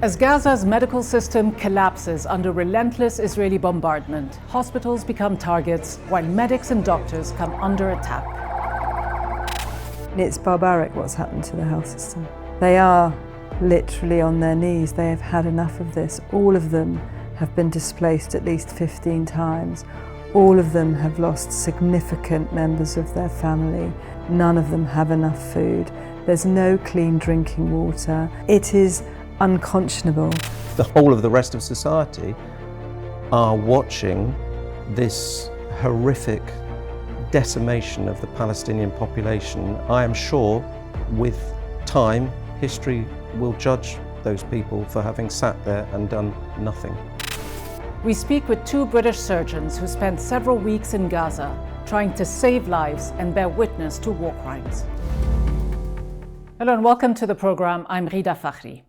As Gaza's medical system collapses under relentless Israeli bombardment, hospitals become targets while medics and doctors come under attack. It's barbaric what's happened to the health system. They are literally on their knees. They have had enough of this. All of them have been displaced at least 15 times. All of them have lost significant members of their family. None of them have enough food. There's no clean drinking water. It is unconscionable. The whole of the rest of society are watching this horrific decimation of the Palestinian population. I am sure with time, history will judge those people for having sat there and done nothing. We speak with two British surgeons who spent several weeks in Gaza trying to save lives and bear witness to war crimes. Hello and welcome to the program. I'm Rida Fakhri.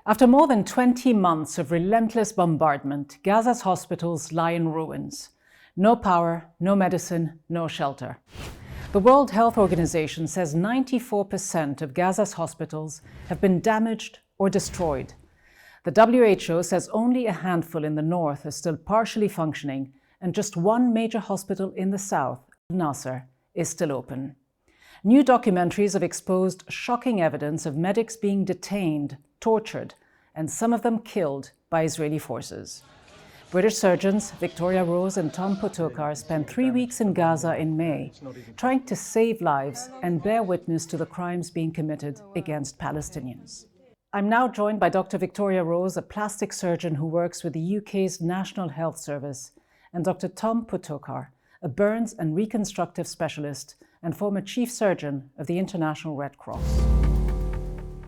After more than 20 months of relentless bombardment, Gaza's hospitals lie in ruins. No power, no medicine, no shelter. The World Health Organization says 94% of Gaza's hospitals have been damaged or destroyed. The WHO says only a handful in the north are still partially functioning, and just one major hospital in the south, Nasser, is still open. New documentaries have exposed shocking evidence of medics being detained, tortured, and some of them killed by Israeli forces. British surgeons Victoria Rose and Tom Potokar spent 3 weeks in Gaza in May, trying to save lives and bear witness to the crimes being committed against Palestinians. I'm now joined by Dr. Victoria Rose, a plastic surgeon who works with the UK's National Health Service, and Dr. Tom Potokar, a burns and reconstructive specialist and former chief surgeon of the International Red Cross.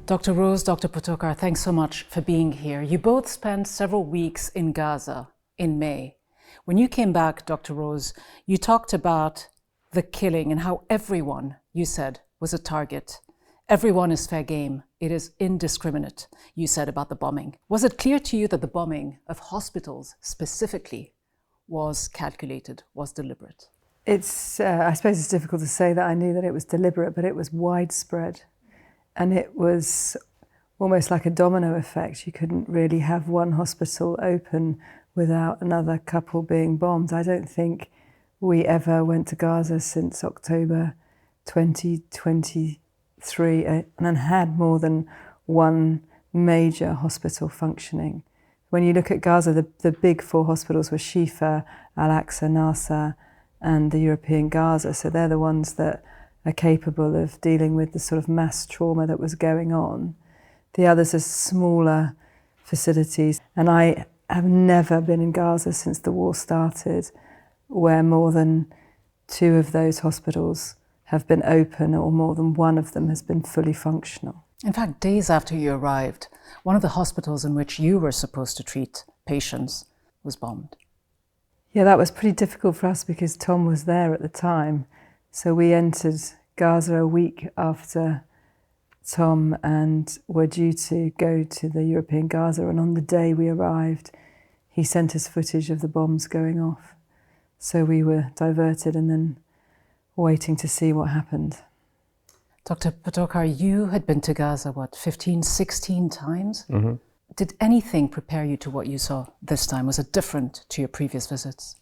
Dr. Rose, Dr. Potokar, thanks so much for being here. You both spent several weeks in Gaza in May. When you came back, Dr. Rose, you talked about the killing and how everyone, you said, was a target. Everyone is fair game. It is indiscriminate, you said about the bombing. Was it clear to you that the bombing of hospitals specifically was calculated, was deliberate? I suppose it's difficult to say that I knew that it was deliberate, but it was widespread. And it was almost like a domino effect. You couldn't really have one hospital open without another couple being bombed. I don't think we ever went to Gaza since October 2023 and had more than one major hospital functioning. When you look at Gaza, the big four hospitals were Shifa, Al-Aqsa, Nasser, and the European Gaza. So they're the ones that are capable of dealing with the sort of mass trauma that was going on. The others are smaller facilities. And I have never been in Gaza since the war started where more than two of those hospitals have been open or more than one of them has been fully functional. In fact, days after you arrived, one of the hospitals in which you were supposed to treat patients was bombed. Yeah, that was pretty difficult for us because Tom was there at the time. So we entered Gaza a week after Tom and were due to go to the European Gaza. And on the day we arrived, he sent us footage of the bombs going off. So we were diverted and then waiting to see what happened. Dr. Potokar, you had been to Gaza, 15, 16 times? Mm-hmm. Did anything prepare you to what you saw this time? Was it different to your previous visits?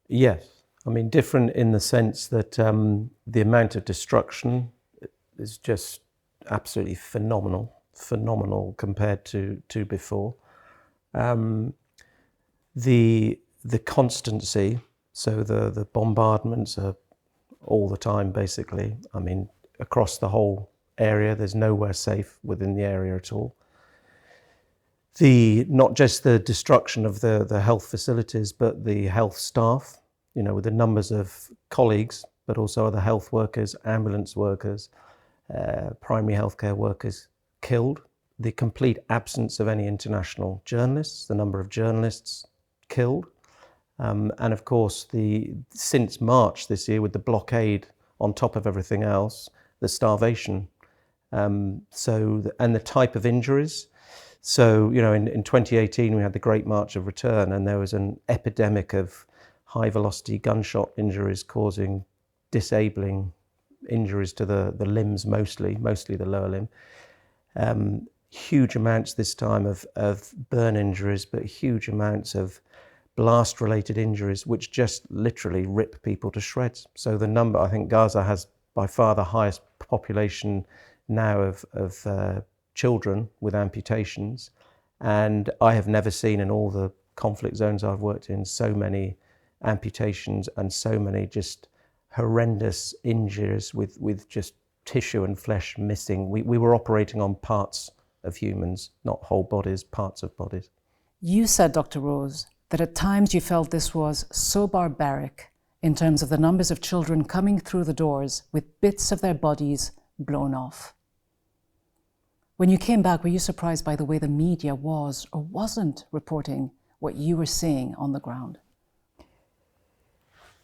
Yes. I mean, different in the sense that the amount of destruction is just absolutely phenomenal compared to before. The constancy, so the bombardments are all the time, basically. I mean, across the whole area, there's nowhere safe within the area at all. Not just the destruction of the health facilities, but the health staff, you know, with the numbers of colleagues, but also other health workers, ambulance workers, primary healthcare workers killed. The complete absence of any international journalists, the number of journalists killed. And of course, since March this year, with the blockade on top of everything else, the starvation. And the type of injuries. So, you know, in 2018, we had the Great March of Return, and there was an epidemic of high-velocity gunshot injuries causing disabling injuries to the limbs, mostly the lower limb. huge amounts this time of burn injuries, but huge amounts of blast-related injuries, which just literally rip people to shreds. So the number, I think Gaza has by far the highest population now of children with amputations. And I have never seen in all the conflict zones I've worked in so many amputations and so many just horrendous injuries with just tissue and flesh missing. We were operating on parts of humans, not whole bodies, parts of bodies. You said, Dr. Rose, that at times you felt this was so barbaric in terms of the numbers of children coming through the doors with bits of their bodies blown off. When you came back, were you surprised by the way the media was or wasn't reporting what you were seeing on the ground?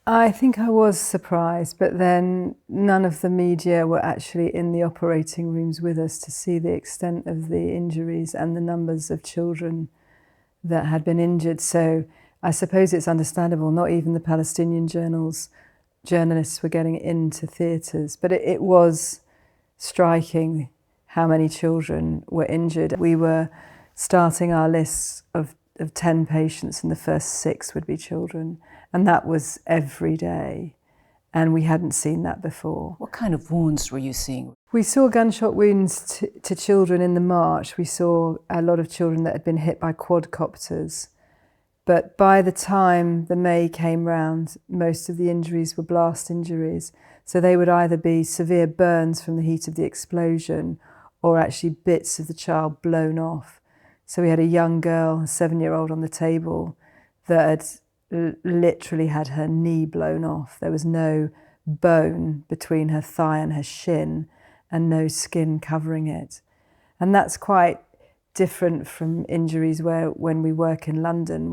I think I was surprised, but then none of the media were actually in the operating rooms with us to see the extent of the injuries and the numbers of children that had been injured. So I suppose it's understandable, not even the Palestinian journalists were getting into theatres, but it was striking how many children were injured. We were starting our lists of 10 patients and the first 6 would be children. And that was every day. And we hadn't seen that before. What kind of wounds were you seeing? We saw gunshot wounds to children in the march. We saw a lot of children that had been hit by quadcopters. But by the time the May came round, most of the injuries were blast injuries. So they would either be severe burns from the heat of the explosion or actually bits of the child blown off. So we had a young girl, a 7-year-old on the table, that had literally had her knee blown off. There was no bone between her thigh and her shin and no skin covering it. And that's quite different from injuries when we work in London,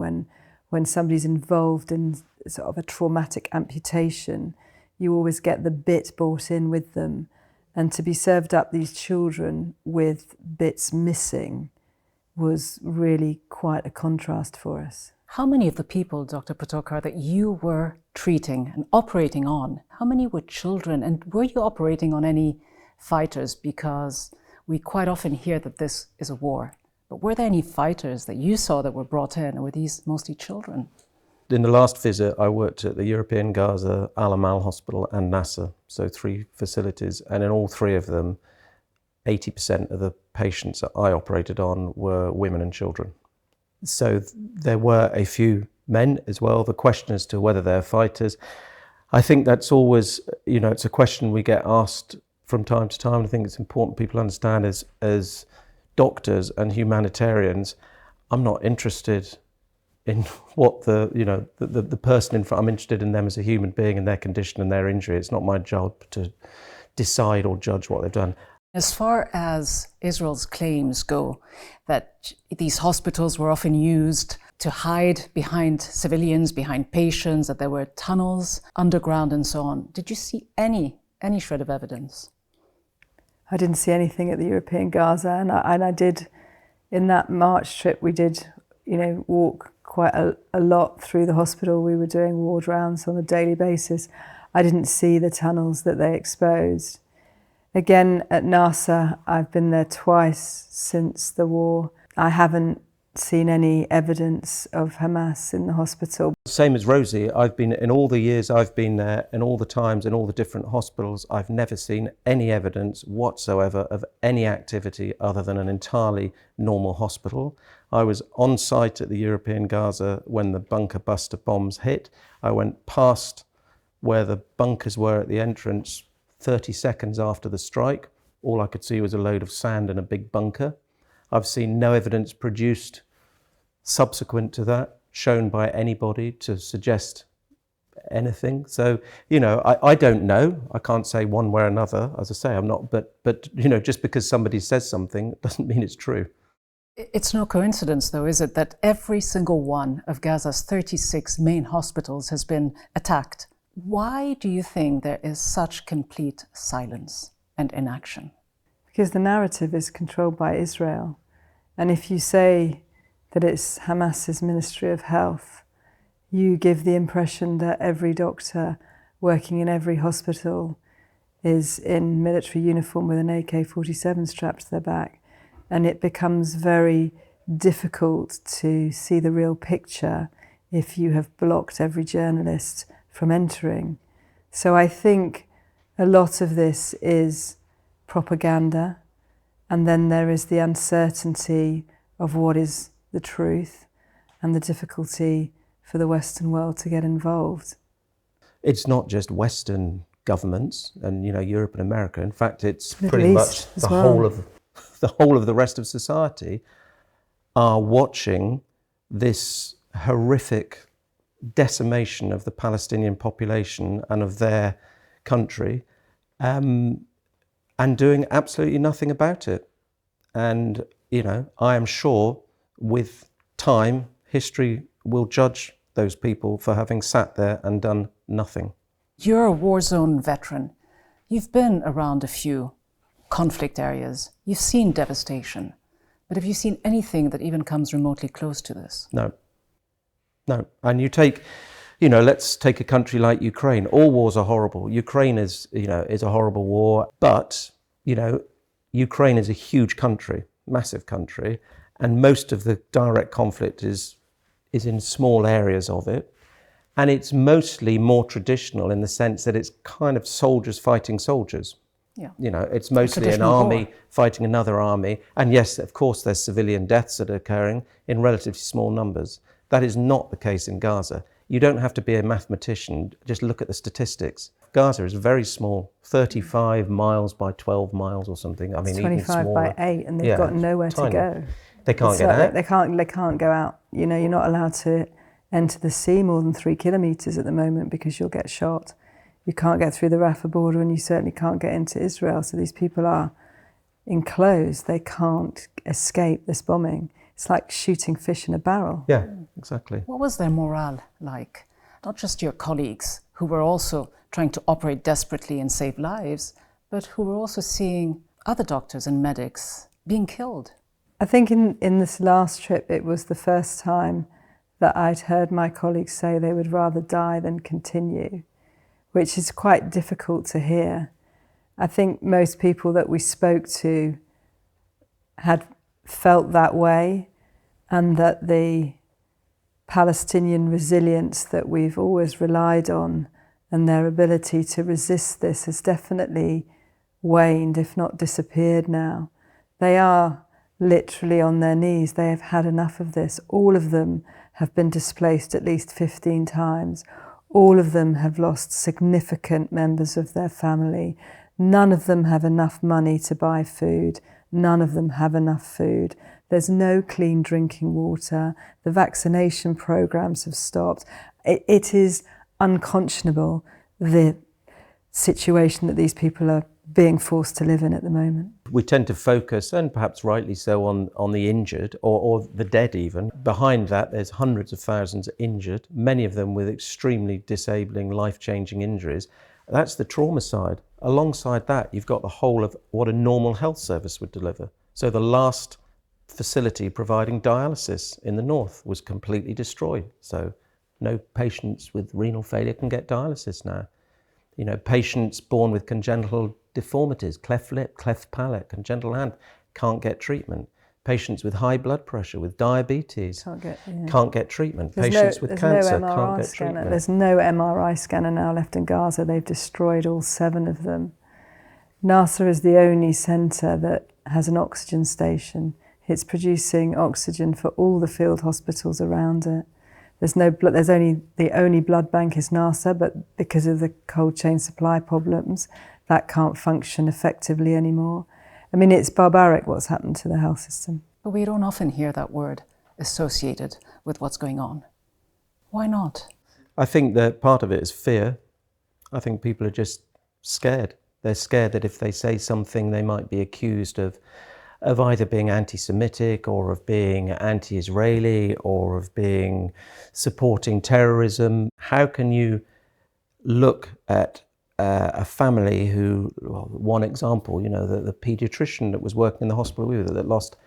when somebody's involved in sort of a traumatic amputation, you always get the bit brought in with them. And to be served up these children with bits missing was really quite a contrast for us. How many of the people, Dr. Potokar, that you were treating and operating on, how many were children? And were you operating on any fighters? Because we quite often hear that this is a war. But were there any fighters that you saw that were brought in, or were these mostly children? In the last visit, I worked at the European Gaza, Al Amal Hospital and Nasser, so 3 facilities. And in all 3 of them, 80% of the patients that I operated on were women and children. So there were a few men as well. The question as to whether they're fighters, I think that's always, it's a question we get asked from time to time. I think it's important people understand as doctors and humanitarians, I'm not interested in what the person in front, I'm interested in them as a human being and their condition and their injury. It's not my job to decide or judge what they've done. As far as Israel's claims go, that these hospitals were often used to hide behind civilians, behind patients, that there were tunnels underground and so on, did you see any shred of evidence? I didn't see anything at the European Gaza, and I did, in that March trip, we did, walk quite a lot through the hospital. We were doing ward rounds on a daily basis. I didn't see the tunnels that they exposed. Again, at Nasser, I've been there twice since the war. I haven't seen any evidence of Hamas in the hospital. Same as Rosie, I've been, in all the years I've been there, in all the times, in all the different hospitals, I've never seen any evidence whatsoever of any activity other than an entirely normal hospital. I was on site at the European Gaza when the bunker buster bombs hit. I went past where the bunkers were at the entrance 30 seconds after the strike. All I could see was a load of sand and a big bunker. I've seen no evidence produced subsequent to that, shown by anybody to suggest anything. So, I don't know. I can't say one way or another. As I say, I'm not, but just because somebody says something doesn't mean it's true. It's no coincidence, though, is it, that every single one of Gaza's 36 main hospitals has been attacked? Why do you think there is such complete silence and inaction? Because the narrative is controlled by Israel. And if you say that it's Hamas's Ministry of Health, you give the impression that every doctor working in every hospital is in military uniform with an AK-47 strapped to their back. and it becomes very difficult to see the real picture if you have blocked every journalist from entering. So I think a lot of this is propaganda, and then there is the uncertainty of what is the truth and the difficulty for the Western world to get involved. It's not just Western governments and Europe and America. In fact, it's Middle pretty East much as the well. whole of the rest of society are watching this horrific decimation of the Palestinian population and of their country, and doing absolutely nothing about it. And I am sure with time, history will judge those people for having sat there and done nothing. You're a war zone veteran. You've been around a few conflict areas. You've seen devastation. But have you seen anything that even comes remotely close to this? No. And you take, let's take a country like Ukraine. All wars are horrible. Ukraine is a horrible war. But, Ukraine is a huge country, massive country. And most of the direct conflict is in small areas of it. And it's mostly more traditional in the sense that it's kind of soldiers fighting soldiers. Yeah. It's mostly an army fighting another army. And yes, of course, there's civilian deaths that are occurring in relatively small numbers. That is not the case in Gaza. You don't have to be a mathematician, just look at the statistics. Gaza is very small, 35 miles by 12 miles or something. I mean, It's even 25 smaller. by 8, and they've got nowhere tiny. to go. They can't get out. They can't go out. You're not allowed to enter the sea more than 3 kilometres at the moment because you'll get shot. You can't get through the Rafah border, and you certainly can't get into Israel. So these people are enclosed. They can't escape this bombing. It's like shooting fish in a barrel. Yeah, exactly. What was their morale like? Not just your colleagues, who were also trying to operate desperately and save lives, but who were also seeing other doctors and medics being killed. I think in this last trip, it was the first time that I'd heard my colleagues say they would rather die than continue, which is quite difficult to hear. I think most people that we spoke to had felt that way, and that the Palestinian resilience that we've always relied on and their ability to resist this has definitely waned, if not disappeared now. They are literally on their knees. They have had enough of this. All of them have been displaced at least 15 times. All of them have lost significant members of their family. None of them have enough money to buy food. None of them have enough food. There's no clean drinking water. The vaccination programs have stopped. It is unconscionable, the situation that these people are being forced to live in at the moment. We tend to focus, and perhaps rightly so, on the injured or the dead even. Behind that, there's hundreds of thousands injured, many of them with extremely disabling, life-changing injuries. That's the trauma side. Alongside that, you've got the whole of what a normal health service would deliver. So the last facility providing dialysis in the north was completely destroyed. So no patients with renal failure can get dialysis now. Patients born with congenital deformities, cleft lip, cleft palate, congenital hand, can't get treatment. Patients with high blood pressure, with diabetes, can't get treatment. Patients with cancer can't get treatment. There's no MRI scanner now left in Gaza. They've destroyed all 7 of them. Nasser is the only centre that has an oxygen station. It's producing oxygen for all the field hospitals around it. There's no blood. The only blood bank is Nasser, but because of the cold chain supply problems, that can't function effectively anymore. I mean, it's barbaric what's happened to the health system. But we don't often hear that word associated with what's going on. Why not? I think that part of it is fear. I think people are just scared. They're scared that if they say something, they might be accused of either being anti-Semitic or of being anti-Israeli or of being supporting terrorism. How can you look at a family who, well, one example, the paediatrician that was working in the hospital with her that lost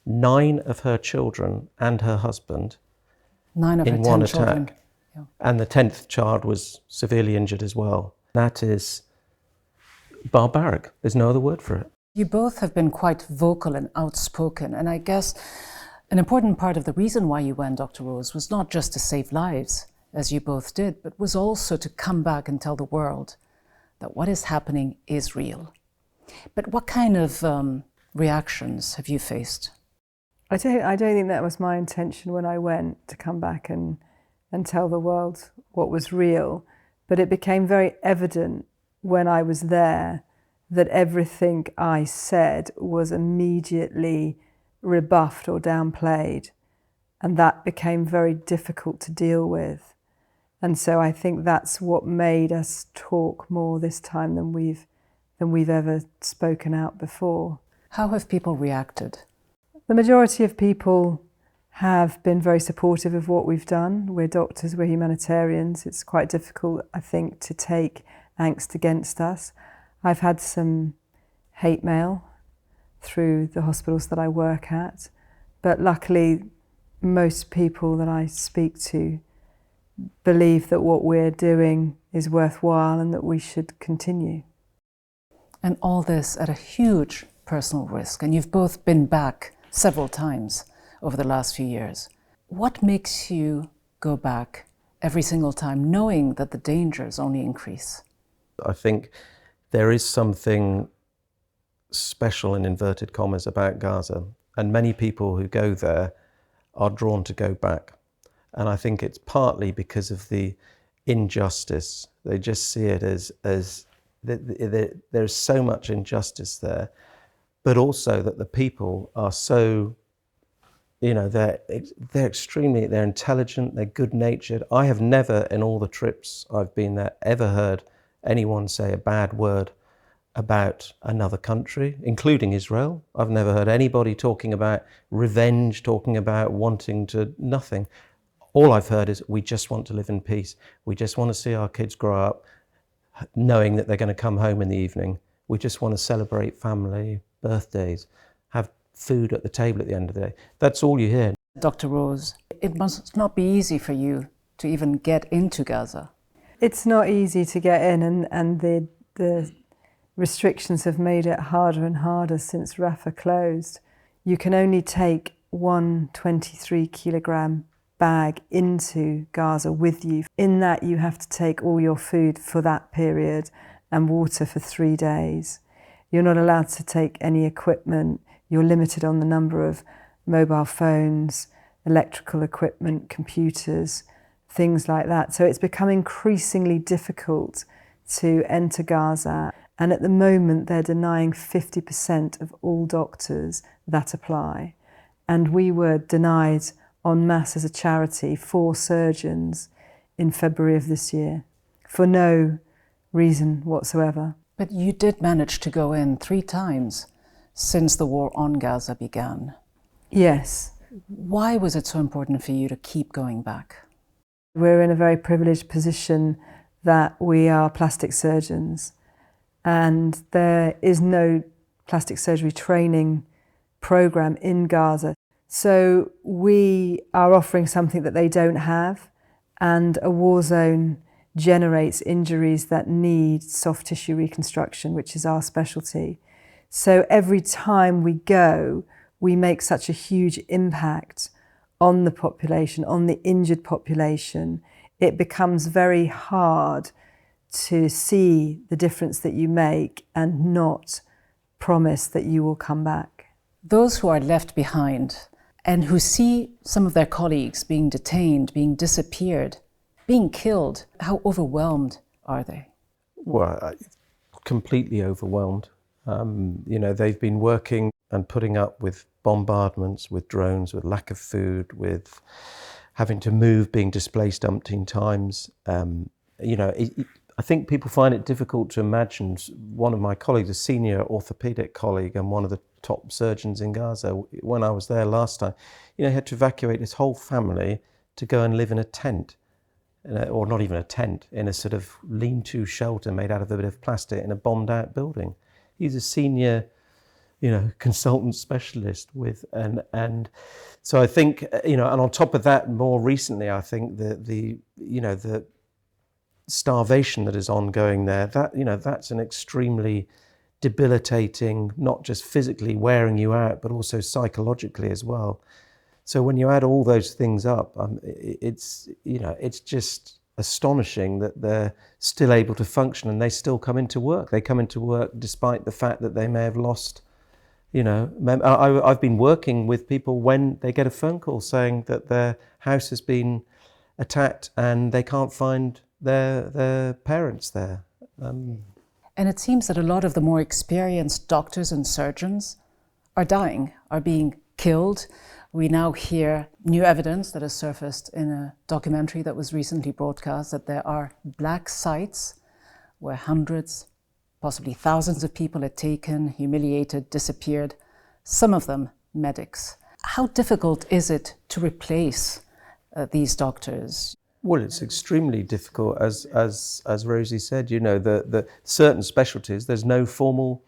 9 of her children and her husband 9 of in her 10 one children. attack. Yeah. And the 10th child was severely injured as well. That is barbaric. There's no other word for it. You both have been quite vocal and outspoken, and I guess an important part of the reason why you went, Dr. Rose, was not just to save lives, as you both did, but was also to come back and tell the world that what is happening is real. But what kind of reactions have you faced? I don't think that was my intention when I went, to come back and tell the world what was real. But it became very evident when I was there that everything I said was immediately rebuffed or downplayed. And that became very difficult to deal with. And so I think that's what made us talk more this time than we've ever spoken out before. How have people reacted? The majority of people have been very supportive of what we've done. We're doctors, we're humanitarians. It's quite difficult, I think, to take angst against us. I've had some hate mail through the hospitals that I work at, but luckily most people that I speak to believe that what we're doing is worthwhile and that we should continue. And all this at a huge personal risk, and you've both been back several times over the last few years. What makes you go back every single time, knowing that the dangers only increase? I think there is something special, in inverted commas, about Gaza, and many people who go there are drawn to go back. And I think it's partly because of the injustice. They just see it as there's so much injustice there, but also that the people are so, they're intelligent, they're good-natured. I have never, in all the trips I've been there, ever heard anyone say a bad word about another country, including Israel. I've never heard anybody talking about revenge, talking about wanting to, nothing. All I've heard is, we just want to live in peace. We just want to see our kids grow up knowing that they're going to come home in the evening. We just want to celebrate family, birthdays, have food at the table at the end of the day. That's all you hear. Dr. Rose, it must not be easy for you to even get into Gaza. It's not easy to get in, and the restrictions have made it harder and harder since Rafah closed. You can only take one 23-kilogram bag into Gaza with you. In that, you have to take all your food for that period and water for 3 days. You're not allowed to take any equipment. You're limited on the number of mobile phones, electrical equipment, computers, things like that. So it's become increasingly difficult to enter Gaza. And at the moment, they're denying 50% of all doctors that apply. And we were denied en masse as a charity 4 surgeons in February of this year for no reason whatsoever. But you did manage to go in 3 times since the war on Gaza began. Yes. Why was it so important for you to keep going back? We're in a very privileged position that we are plastic surgeons, and there is no plastic surgery training program in Gaza. So we are offering something that they don't have, and a war zone generates injuries that need soft tissue reconstruction, which is our specialty. So every time we go, we make such a huge impact on the population, on the injured population. It becomes very hard to see the difference that you make and not promise that you will come back. Those who are left behind and who see some of their colleagues being detained, being disappeared, being killed, how overwhelmed are they? Well, completely overwhelmed. They've been working and putting up with bombardments, with drones, with lack of food, with having to move, being displaced umpteen times. I think people find it difficult to imagine. One of my colleagues, a senior orthopedic colleague and one of the top surgeons in Gaza, when I was there last time, he had to evacuate his whole family to go and live in a tent, or not even a tent, in a sort of lean-to shelter made out of a bit of plastic in a bombed-out building. He's a senior, consultant specialist and so I think, and on top of that, more recently, I think the starvation that is ongoing there, that's an extremely debilitating, not just physically wearing you out, but also psychologically as well. So when you add all those things up, it's just astonishing that they're still able to function and they still come into work. They come into work despite the fact that they may have lost, I've been working with people when they get a phone call saying that their house has been attacked and they can't find their parents there. And it seems that a lot of the more experienced doctors and surgeons are dying, are being killed. We now hear new evidence that has surfaced in a documentary that was recently broadcast that there are black sites where hundreds, possibly thousands of people are taken, humiliated, disappeared, some of them medics. How difficult is it to replace these doctors? Well, it's extremely difficult, as Rosie said. The certain specialties, there's no formal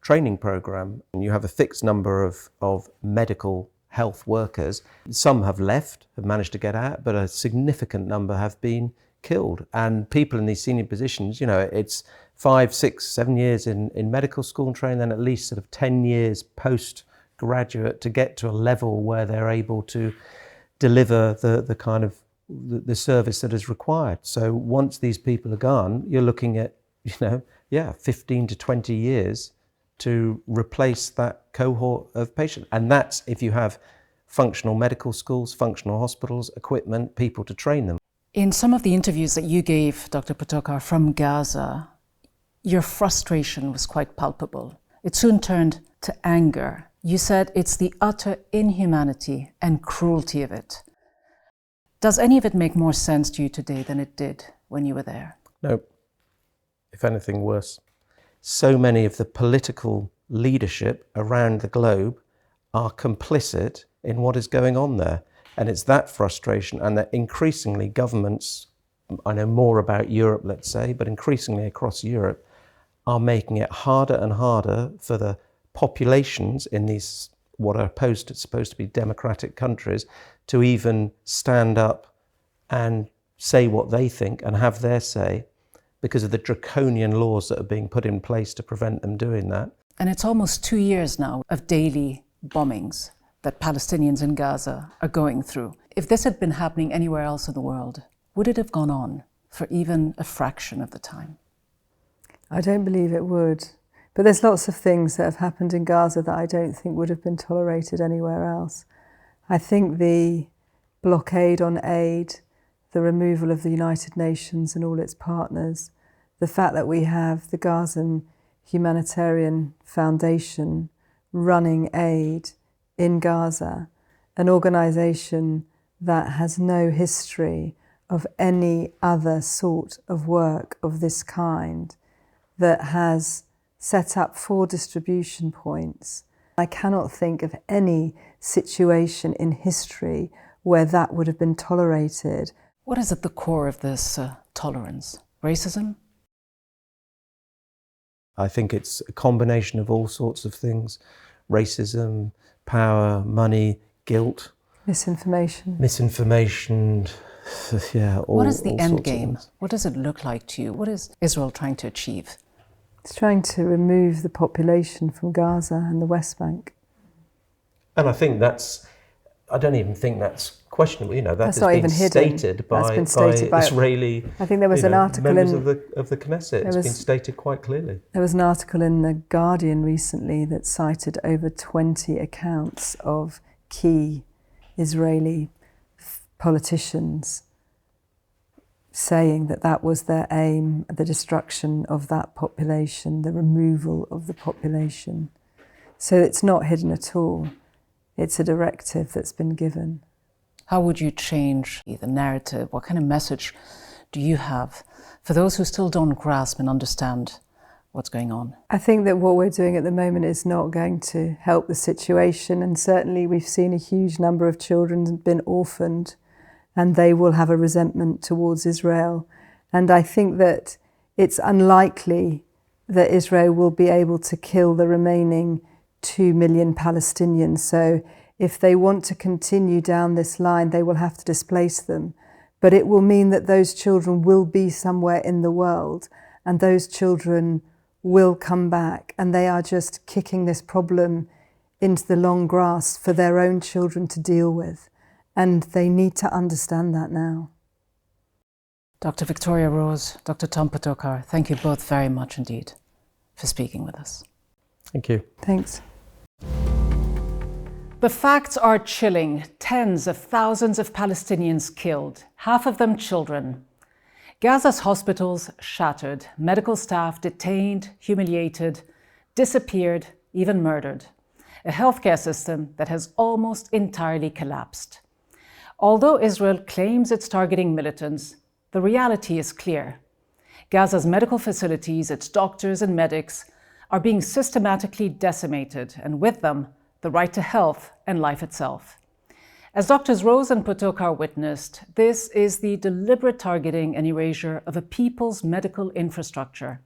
training program. And you have a fixed number of medical health workers. Some have left, have managed to get out, but a significant number have been killed. And people in these senior positions, it's 5, 6, 7 years in medical school and training, then at least sort of 10 years postgraduate to get to a level where they're able to deliver the kind of the service that is required. So once these people are gone, you're looking at, 15 to 20 years to replace that cohort of patients. And that's if you have functional medical schools, functional hospitals, equipment, people to train them. In some of the interviews that you gave, Dr. Potokar, from Gaza, your frustration was quite palpable. It soon turned to anger. You said it's the utter inhumanity and cruelty of it. Does any of it make more sense to you today than it did when you were there? No. If anything, worse. So many of the political leadership around the globe are complicit in what is going on there. And it's that frustration, and that increasingly governments, I know more about Europe, let's say, but increasingly across Europe, are making it harder and harder for the populations in these what are supposed to be democratic countries to even stand up and say what they think and have their say, because of the draconian laws that are being put in place to prevent them doing that. And it's almost 2 years now of daily bombings that Palestinians in Gaza are going through. If this had been happening anywhere else in the world, would it have gone on for even a fraction of the time? I don't believe it would. But there's lots of things that have happened in Gaza that I don't think would have been tolerated anywhere else. I think the blockade on aid, the removal of the United Nations and all its partners, the fact that we have the Gazan Humanitarian Foundation running aid in Gaza, an organisation that has no history of any other sort of work of this kind, that has set up 4 distribution points. I cannot think of any situation in history where that would have been tolerated. What is at the core of this tolerance? Racism? I think it's a combination of all sorts of things. Racism, power, money, guilt. Misinformation. Yeah. What is the end game? What does it look like to you? What is Israel trying to achieve? It's trying to remove the population from Gaza and the West Bank. And I think I don't even think that's questionable. That's not even hidden. Stated by Israeli. I think there was an article members of the Knesset. It's been stated quite clearly. There was an article in The Guardian recently that cited over 20 accounts of key Israeli politicians saying that that was their aim, the destruction of that population, the removal of the population. So it's not hidden at all. It's a directive that's been given. How would you change the narrative? What kind of message do you have for those who still don't grasp and understand what's going on? I think that what we're doing at the moment is not going to help the situation, and certainly we've seen a huge number of children been orphaned, and they will have a resentment towards Israel. And I think that it's unlikely that Israel will be able to kill the remaining 2 million Palestinians. So if they want to continue down this line, they will have to displace them. But it will mean that those children will be somewhere in the world, and those children will come back, and they are just kicking this problem into the long grass for their own children to deal with. And they need to understand that now. Dr. Victoria Rose, Dr. Tom Potokar, thank you both very much indeed for speaking with us. Thank you. Thanks. The facts are chilling. Tens of thousands of Palestinians killed, half of them children. Gaza's hospitals shattered, medical staff detained, humiliated, disappeared, even murdered. A healthcare system that has almost entirely collapsed. Although Israel claims it's targeting militants, the reality is clear. Gaza's medical facilities, its doctors and medics, are being systematically decimated, and with them, the right to health and life itself. As Drs. Rose and Potokar witnessed, this is the deliberate targeting and erasure of a people's medical infrastructure.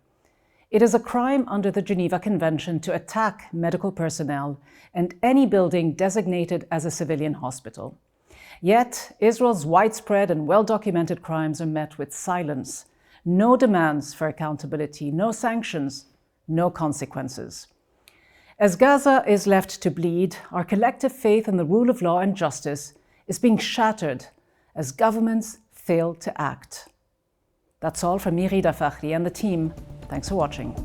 It is a crime under the Geneva Convention to attack medical personnel and any building designated as a civilian hospital. Yet, Israel's widespread and well-documented crimes are met with silence, no demands for accountability, no sanctions, no consequences. As Gaza is left to bleed, our collective faith in the rule of law and justice is being shattered as governments fail to act. That's all from me, Rida Fakhri, and the team. Thanks for watching.